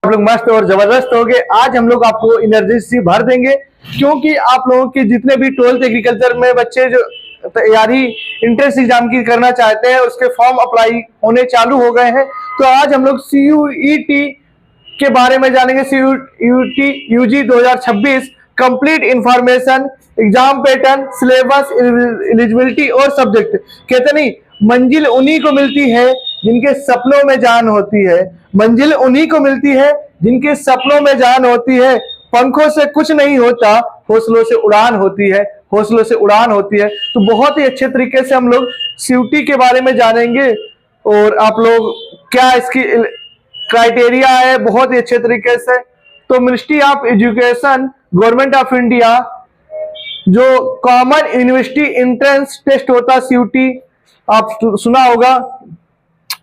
आप लोग मस्त और जबरदस्त हो गए। आज हम लोग आपको एनर्जी सी भर देंगे, क्योंकि आप लोगों के जितने भी 12th एग्रीकल्चर में बच्चे जो तैयारी इंट्रेंस एग्जाम की करना चाहते हैं, उसके फॉर्म अप्लाई होने चालू हो गए हैं। तो आज हम लोग CUET के बारे में जानेंगे। CUET UG 2026 complete information, exam pattern, syllabus, eligibility और सब्जेक्ट। कहते नहीं, मंजिल उन्हीं को मिलती है जिनके सपनों में जान होती है। मंजिल उन्हीं को मिलती है जिनके सपनों में जान होती है। पंखों से कुछ नहीं होता, हौसलों से उड़ान होती है, हौसलों से उड़ान होती है। तो बहुत ही अच्छे तरीके से हम लोग CUET के बारे में जानेंगे और आप लोग क्या इसकी क्राइटेरिया है, बहुत ही अच्छे तरीके से। तो ministry of education, government of India, जो कॉमन यूनिवर्सिटी एंट्रेंस टेस्ट होता है CUET, आप सुना होगा।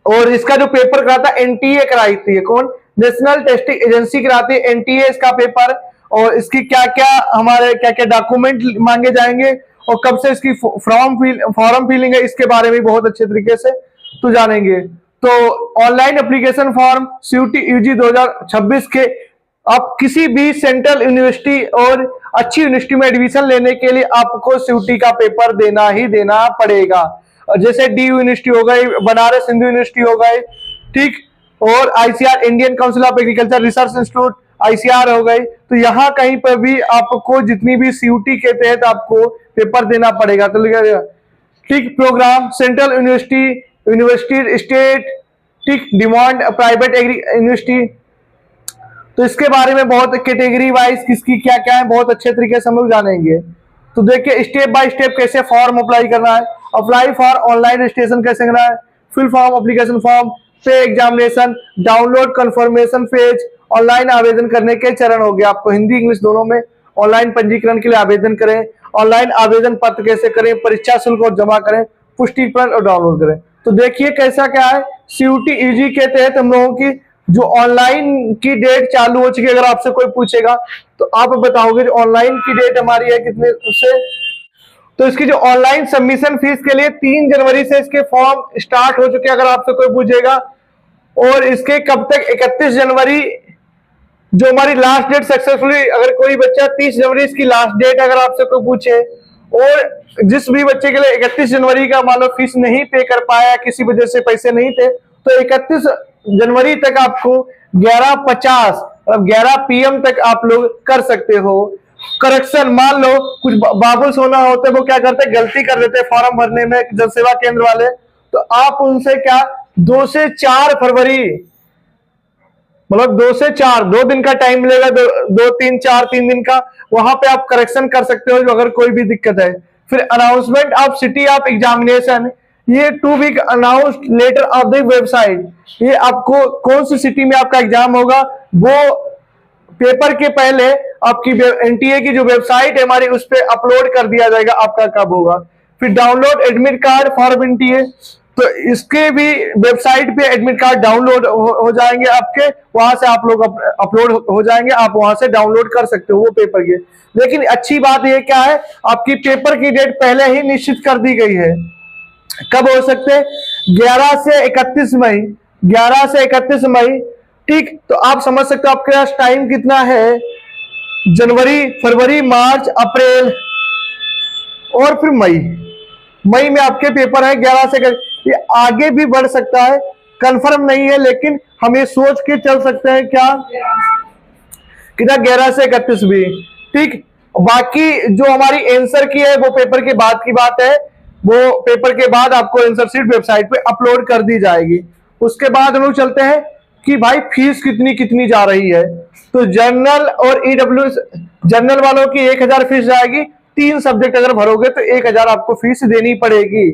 और इसका जो पेपर कराता है NTA कराती है। कौन? नेशनल टेस्टिंग एजेंसी कराती है NTA इसका पेपर। और इसकी क्या क्या डॉक्यूमेंट मांगे जाएंगे और कब से इसकी फॉर्म फिलिंग है, इसके बारे में बहुत अच्छे तरीके से तो जानेंगे। तो online application form CUET UG 2026 के आप किसी भी सेंट्रल यूनिवर्सिटी और अच्छी यूनिवर्सिटी में एडमिशन लेने के लिए आपको CUET का पेपर देना ही देना पड़ेगा। जैसे DU यूनिवर्सिटी हो गई, बनारस हिंदू यूनिवर्सिटी हो गई, ठीक, और ICR Indian council of agriculture research institute ICR हो गई। तो यहाँ कहीं पर भी आपको जितनी भी CUET के तहत आपको पेपर देना पड़ेगा। तो ठीक, program central university, university state, ठीक, डिमांड प्राइवेट यूनिवर्सिटी। तो इसके बारे में बहुत कैटेगरी वाइज किसकी क्या क्या है, बहुत अच्छे तरीके से हम लोग जानेंगे। तो देखिए स्टेप बाय स्टेप कैसे फॉर्म अप्लाई करना है। अप्लाई फॉर ऑनलाइन रजिस्ट्रेशन कैसे करना है, फिल फॉर्म, एप्लीकेशन फॉर्म, पे examination, download confirmation page, online आवेदन करने के चरण हो गया। आपको हिंदी इंग्लिश दोनों में ऑनलाइन पंजीकरण के लिए आवेदन करें, ऑनलाइन आवेदन पत्र कैसे करें, परीक्षा शुल्क और जमा करें, पुष्टि पत्र और डाउनलोड करें। तो देखिए कैसा क्या है। CUET UG के तहत हम लोगों की जो ऑनलाइन की डेट चालू हो चुकी है। अगर आपसे कोई पूछेगा तो आप बताओगे जो ऑनलाइन की डेट हमारी है कितने से। तो इसकी जो ऑनलाइन सबमिशन फीस के लिए 3 जनवरी से इसके फॉर्म स्टार्ट हो चुके हैं, अगर आपसे कोई पूछेगा। और इसके कब तक, 31 जनवरी जो हमारी लास्ट डेट सक्सेसफुली, अगर कोई बच्चा 30 जनवरी इसकी लास्ट डेट अगर आपसे कोई पूछे, और जिस भी बच्चे के लिए 31 जनवरी का मान लो फीस नहीं पे कर पाया, किसी वजह से पैसे नहीं थे, तो 31 जनवरी तक आपको 11:50 मतलब 11 PM तक आप लोग कर सकते हो करेक्शन। मान लो कुछ बाबुल सोना होते, वो क्या करते, गलती कर देते फॉर्म भरने में, जन सेवा केंद्र वाले, तो आप उनसे क्या 2 से 4 फरवरी, मतलब 2 से 4 2 दिन का टाइम मिलेगा, 3 दिन का, वहां पे आप करेक्शन कर सकते हो अगर कोई भी दिक्कत है। फिर announcement of city of examination, ये to be announced later of the website. ये आपको कौन सी सिटी में आपका एग्जाम होगा, वो पेपर के पहले आपकी NTA की जो वेबसाइट है हमारी, उस पर अपलोड कर दिया जाएगा आपका कब होगा। फिर download admit card for NTA, तो इसके भी वेबसाइट पे एडमिट कार्ड डाउनलोड हो जाएंगे आपके, वहां से आप लोग अपलोड हो जाएंगे, आप वहां से डाउनलोड कर सकते हो वो पेपर के। लेकिन अच्छी बात ये क्या है, आपकी पेपर की डेट पहले ही निश्चित कर दी गई है। कब हो सकते हैं, 11 से 31 मई, 11 से 31 मई, ठीक। तो आप समझ सकते हो आपके पास टाइम कितना है, जनवरी, फरवरी, मार्च, अप्रैल और फिर मई में आपके पेपर है 11 से। ये आगे भी बढ़ सकता है, कंफर्म नहीं है, लेकिन हम ये सोच के चल सकते हैं क्या, कितना 11 से 31 भी, ठीक। बाकी जो हमारी आंसर की है वो पेपर के बाद की बात है, वो पेपर के बाद आपको आंसर शीट वेबसाइट पे अपलोड कर दी जाएगी। उसके बाद हम लोग चलते हैं कि भाई फीस कितनी जा रही है। तो जनरल और EWS, जनरल वालों की 1000 फीस जाएगी, 3 सब्जेक्ट अगर भरोगे तो 1000 आपको फीस देनी पड़ेगी,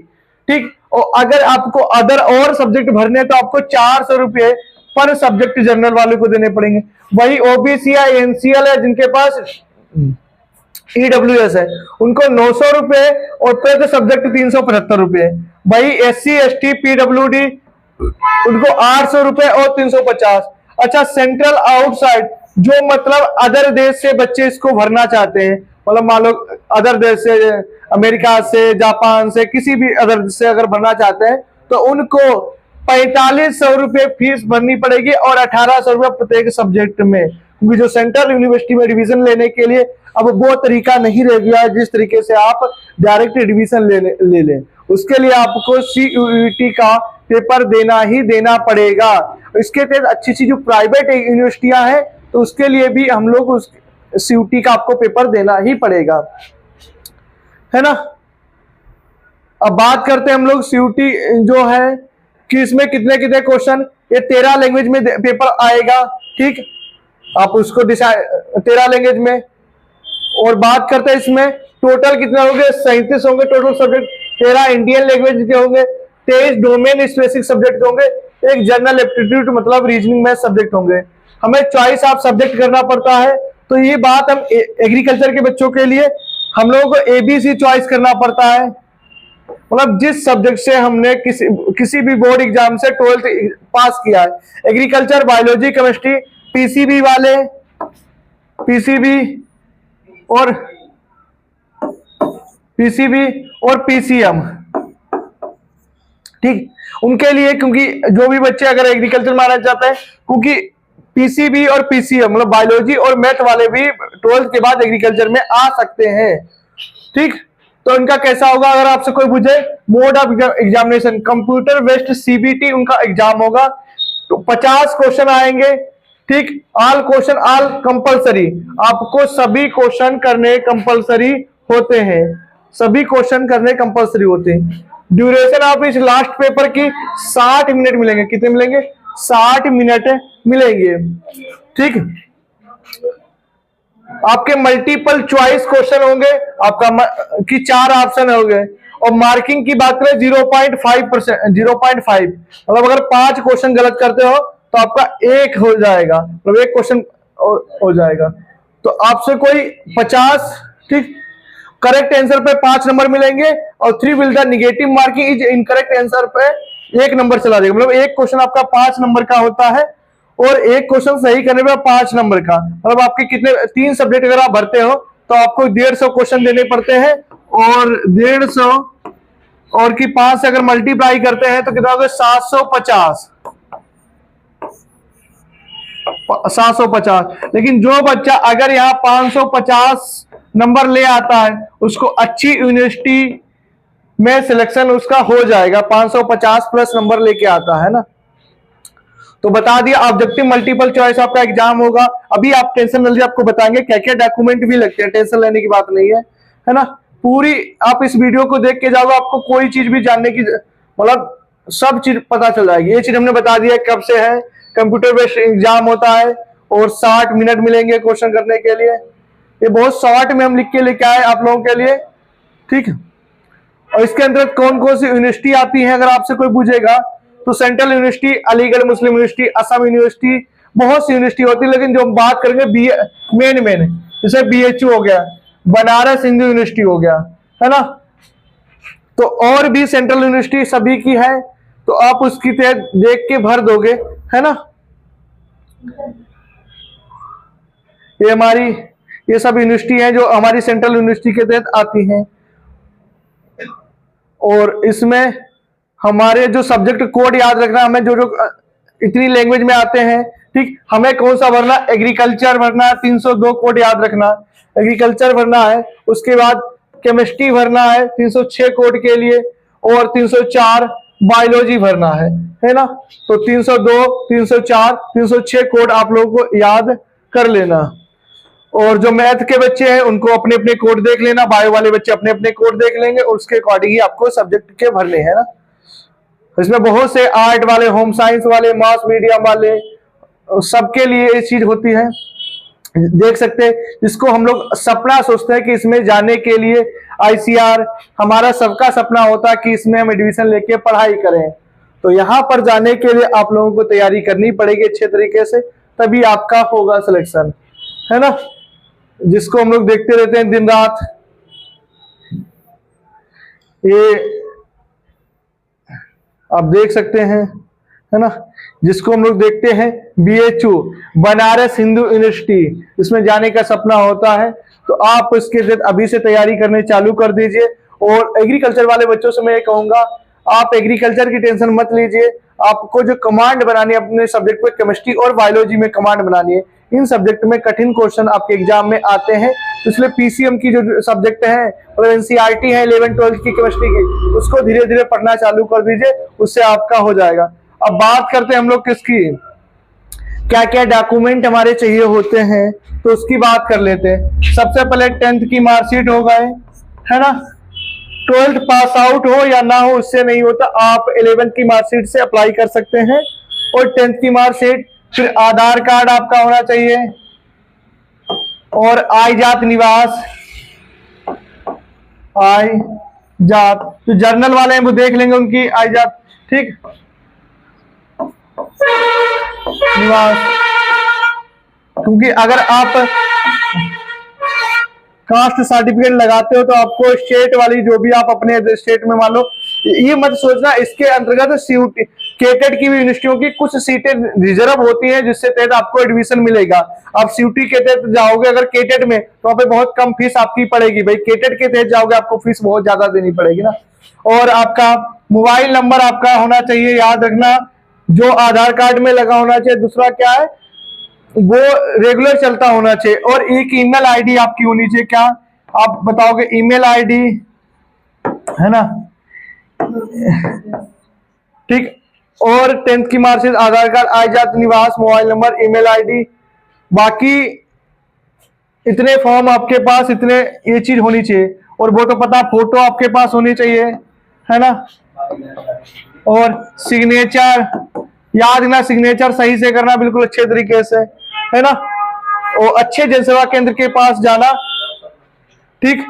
ठीक। और अगर आपको अदर और सब्जेक्ट भरने तो आपको 400 रुपये पर सब्जेक्ट जनरल वालों को देने पड़ेंगे। वही OBC या NCL है जिनके पास EWS है, उनको 900 रुपये और प्रति सब्जेक्ट 375 रुपये। वही SC ST PWD उनको 800 रुपये और 350। अच्छा, सेंट्रल आउटसाइड, जो मतलब अदर देश से बच्चे इसको भरना चाहते हैं, मतलब मान लो अदर देश से, अमेरिका से, जापान से, किसी भी अदर से अगर भरना चाहते हैं तो उनको 4500 रुपये फीस भरनी पड़ेगी और 1800 रुपये प्रत्येक सब्जेक्ट में, क्योंकि जो सेंट्रल यूनिवर्सिटी में रिवीजन लेने के लिए अब वो तरीका नहीं रह गया है जिस तरीके से आप डायरेक्ट एडमिशन ले लें। उसके लिए आपको CUET का पेपर देना ही देना पड़ेगा। इसके तहत अच्छी अच्छी जो प्राइवेट यूनिवर्सिटियां हैं तो उसके लिए भी हम लोग उस CUET का आपको पेपर देना ही पड़ेगा, है ना। अब बात करते हैं हम लोग CUET जो है कि इसमें कितने कितने क्वेश्चन, ये 13 लैंग्वेज में पेपर आएगा, ठीक। आप उसको डिसाइड 13 लैंग्वेज में। और बात करते हैं इसमें टोटल कितने होंगे, 37 होंगे टोटल सब्जेक्ट। 13 इंडियन लैंग्वेज के होंगे, 23 डोमेन स्पेसिफिक सब्जेक्ट होंगे, एक जनरल एप्टीट्यूड मतलब रीजनिंग मैथ सब्जेक्ट होंगे। हमें चॉइस ऑफ सब्जेक्ट करना पड़ता है, तो ये बात हम एग्रीकल्चर के बच्चों के लिए हम लोगों को ABC चॉइस करना पड़ता है, मतलब जिस सब्जेक्ट से हमने किसी भी बोर्ड एग्जाम से 12th पास किया है। एग्रीकल्चर, बायोलॉजी, केमिस्ट्री, PCB वाले, PCB और PCM, ठीक, उनके लिए, क्योंकि जो भी बच्चे अगर एग्रीकल्चर में आना चाहते हैं, क्योंकि PCB और PCM मतलब बायोलॉजी और मैथ वाले भी 12th के बाद एग्रीकल्चर में आ सकते हैं, ठीक। तो इनका कैसा होगा, अगर आपसे कोई पूछे mode of examination, computer based CBT उनका एग्जाम होगा। तो 50 क्वेश्चन आएंगे, ठीक। ऑल क्वेश्चन ऑल कंपलसरी, आपको सभी क्वेश्चन करने कंपलसरी होते हैं, सभी क्वेश्चन करने कंपलसरी होते हैं। ड्यूरेशन ऑफ इस लास्ट पेपर की 60 मिनट मिलेंगे। कितने मिलेंगे? 60 मिनट मिलेंगे, ठीक। आपके मल्टीपल चॉइस क्वेश्चन होंगे, आपका कि 4 ऑप्शन होंगे। और मार्किंग की बात करें 0.5%, 0.5 मतलब अगर 5 क्वेश्चन गलत करते हो तो आपका 1 हो जाएगा, मतलब 1 क्वेश्चन हो जाएगा। तो आपसे कोई 50, ठीक, करेक्ट आंसर पे 5 नंबर मिलेंगे और 3 will the negative marking is incorrect answer पे 1 नंबर चला जाएगा। मतलब 1 क्वेश्चन आपका 5 नंबर का होता है और 1 क्वेश्चन सही करने पे 5 नंबर का, मतलब आपके कितने 3 सब्जेक्ट अगर आप भरते हो तो आपको 150 क्वेश्चन देने पड़ते हैं, और 150 और की 5 से अगर मल्टीप्लाई करते हैं तो कितना होगा? 750। 750। लेकिन जो बच्चा अगर यहाँ 550 नंबर ले आता है उसको अच्छी यूनिवर्सिटी में सिलेक्शन उसका हो जाएगा, 550 प्लस नंबर लेके आता है ना। तो बता दिया ऑब्जेक्टिव मल्टीपल चॉइस आपका एग्जाम होगा। अभी आप टेंशन न लीजिए, आपको बताएंगे क्या क्या डॉक्यूमेंट भी लगते हैं, टेंशन लेने की बात नहीं है ना। पूरी आप इस वीडियो को देख के जाओगे, आपको कोई चीज भी जानने की मतलब सब चीज पता चल जाएगी। ये चीज हमने बता दिया कब से है, कंप्यूटर बेस्ड एग्जाम होता है और 60 मिनट मिलेंगे क्वेश्चन करने के लिए। ये बहुत शॉर्ट में हम लिख के लेके आए आप लोगों के लिए, ठीक। और इसके अंदर कौन कौन सी यूनिवर्सिटी आती है अगर आपसे कोई पूछेगा तो सेंट्रल यूनिवर्सिटी, अलीगढ़ मुस्लिम यूनिवर्सिटी, असम यूनिवर्सिटी, बहुत सी यूनिवर्सिटी होती है। लेकिन जो हम बात करेंगे मेन जैसे BHU हो गया, बनारस हिंदू यूनिवर्सिटी हो गया, है ना। तो और भी सेंट्रल यूनिवर्सिटी सभी की है, तो आप उसकी तहत देख के भर दोगे, है ना। ये सब यूनिवर्सिटी है जो हमारी सेंट्रल यूनिवर्सिटी के तहत आती हैं। और इसमें हमारे जो सब्जेक्ट कोड याद रखना, हमें जो इतनी लैंग्वेज में आते हैं, ठीक। हमें कौन सा भरना? एग्रीकल्चर भरना है, 302 कोड याद रखना, एग्रीकल्चर भरना है। उसके बाद केमिस्ट्री भरना है 306 कोड के लिए, और 304 बायोलॉजी भरना है ना। तो 302, 304, 306 कोड आप लोगों को याद कर लेना। और जो मैथ के बच्चे हैं उनको अपने अपने कोड देख लेना, बायो वाले बच्चे अपने अपने कोड देख लेंगे, और उसके अकॉर्डिंग ही आपको सब्जेक्ट के भरने हैं ना। इसमें बहुत से आर्ट वाले, होम साइंस वाले, मास मीडिया वाले, सबके लिए ये चीज होती है। देख सकते हैं, जिसको हम लोग सपना सोचते हैं कि इसमें जाने के लिए ICR, हमारा सबका सपना होता है कि इसमें हम एडमिशन लेके पढ़ाई करें। तो यहाँ पर जाने के लिए आप लोगों को तैयारी करनी पड़ेगी अच्छे तरीके से, तभी आपका होगा सिलेक्शन, है ना। जिसको हम लोग देखते रहते हैं दिन रात, ये आप देख सकते हैं, है ना। जिसको हम लोग देखते हैं BHU, बनारस हिंदू यूनिवर्सिटी, इसमें जाने का सपना होता है, तो आप इसके लिए अभी से तैयारी करने चालू कर दीजिए। और एग्रीकल्चर वाले बच्चों से मैं ये कहूंगा, आप एग्रीकल्चर की टेंशन मत लीजिए, आपको जो कमांड बनानी है अपने सब्जेक्ट में, केमिस्ट्री और बायोलॉजी में कमांड बनानी है, इन सब्जेक्ट में कठिन क्वेश्चन आपके एग्जाम में आते हैं, इसलिए पीसीएम की जो सब्जेक्ट है मतलब एनसीईआरटी है 11-12 की केमिस्ट्री की, उसको धीरे धीरे पढ़ना चालू कर दीजिए, उससे आपका हो जाएगा। अब बात करते हैं हम लोग किसकी, क्या क्या डॉक्यूमेंट हमारे चाहिए होते हैं, तो उसकी बात कर लेते हैं। सबसे पहले 10th की मार्कशीट हो गए, है ना, 12th पास आउट हो या ना हो उससे नहीं होता, आप 11th की मार्कशीट से अप्लाई कर सकते हैं, और 10th की मार्कशीट, फिर आधार कार्ड आपका होना चाहिए, और आय जात निवास, आय जात, जो जर्नल वाले हैं वो देख लेंगे उनकी आय जात, ठीक, निवास, क्योंकि अगर आप कास्ट सर्टिफिकेट लगाते हो तो आपको स्टेट वाली जो भी आप अपने स्टेट में मान लो, ये मत सोचना इसके अंतर्गत सीयूटी केटेट की भी यूनिवर्सिटियों की कुछ सीटें रिजर्व होती हैं जिससे तहत आपको एडमिशन मिलेगा। आप सीयूटी के तहत जाओगे अगर केटेट में तो वहां पे बहुत कम फीस आपकी पड़ेगी, भाई केटेट के तहत जाओगे आपको फीस बहुत ज्यादा देनी पड़ेगी ना। और आपका मोबाइल नंबर आपका होना चाहिए, याद रखना, जो आधार कार्ड में लगा होना चाहिए। दूसरा क्या है, वो रेगुलर चलता होना चाहिए, और एक ईमेल आईडी आपकी होनी चाहिए। क्या आप बताओगे, ईमेल आईडी, है ना, ठीक, और 10th की मार्कशीट, आधार कार्ड, आय जात निवास, मोबाइल नंबर, ईमेल आईडी, बाकी इतने फॉर्म आपके पास, इतने ये चीज होनी चाहिए। और वो तो पता, फोटो आपके पास होनी चाहिए, है ना, और सिग्नेचर, याद रखना सिग्नेचर सही से करना, बिल्कुल अच्छे तरीके से, है ना, और अच्छे जनसेवा केंद्र के पास जाना, ठीक,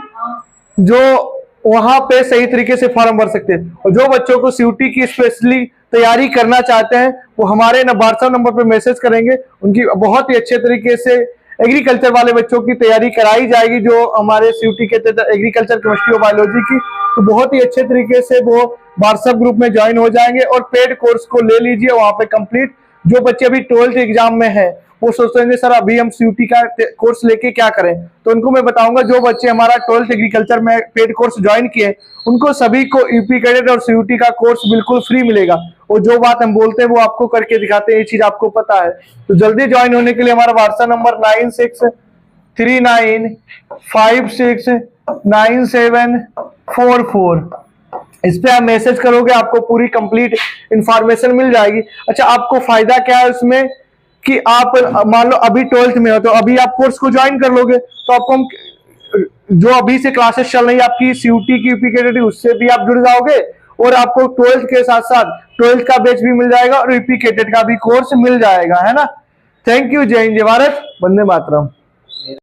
जो वहां पे सही तरीके से फॉर्म भर सकते हैं। और जो बच्चों को सीयूटी की स्पेशली तैयारी करना चाहते हैं वो हमारे व्हाट्सएप नंबर पे मैसेज करेंगे, उनकी बहुत ही अच्छे तरीके से एग्रीकल्चर वाले बच्चों की तैयारी कराई जाएगी, जो हमारे सीयूटी के तहत एग्रीकल्चर, केमिस्ट्री और बायोलॉजी की, तो बहुत ही अच्छे तरीके से वो व्हाट्सएप ग्रुप में ज्वाइन हो जाएंगे। और पेड कोर्स को ले लीजिए वहां पे कंप्लीट। जो बच्चे अभी 12th एग्जाम में है वो सोचते हैं सर अभी हम सीयूटी का कोर्स लेके क्या करें, तो उनको मैं बताऊंगा जो बच्चे हमारा 12th एग्रीकल्चर में पेड कोर्स ज्वाइन किए उनको सभी को यूपी कैडेट और सीयूटी का कोर्स बिल्कुल फ्री मिलेगा, और जो बात हम बोलते हैं वो आपको करके दिखाते हैं, ये चीज आपको पता है। तो जल्दी ज्वाइन होने के लिए हमारा व्हाट्सएप नंबर 9639569744, इस पे आप मैसेज करोगे आपको पूरी कंप्लीट इंफॉर्मेशन मिल जाएगी। अच्छा, आपको फायदा क्या है उसमें कि आप मान लो अभी 12th में हो तो अभी आप कोर्स को ज्वाइन कर लोगे, तो आपको हम जो अभी से क्लासेस चल रही है आपकी सीयूटी की, यूपी कैडेट, उससे भी आप जुड़ जाओगे, और आपको 12th के साथ साथ 12th का बैच भी मिल जाएगा और यूपी कैडेट का भी कोर्स मिल जाएगा, है ना। थैंक यू, जय हिंद, जय भारत, वंदे मातरम।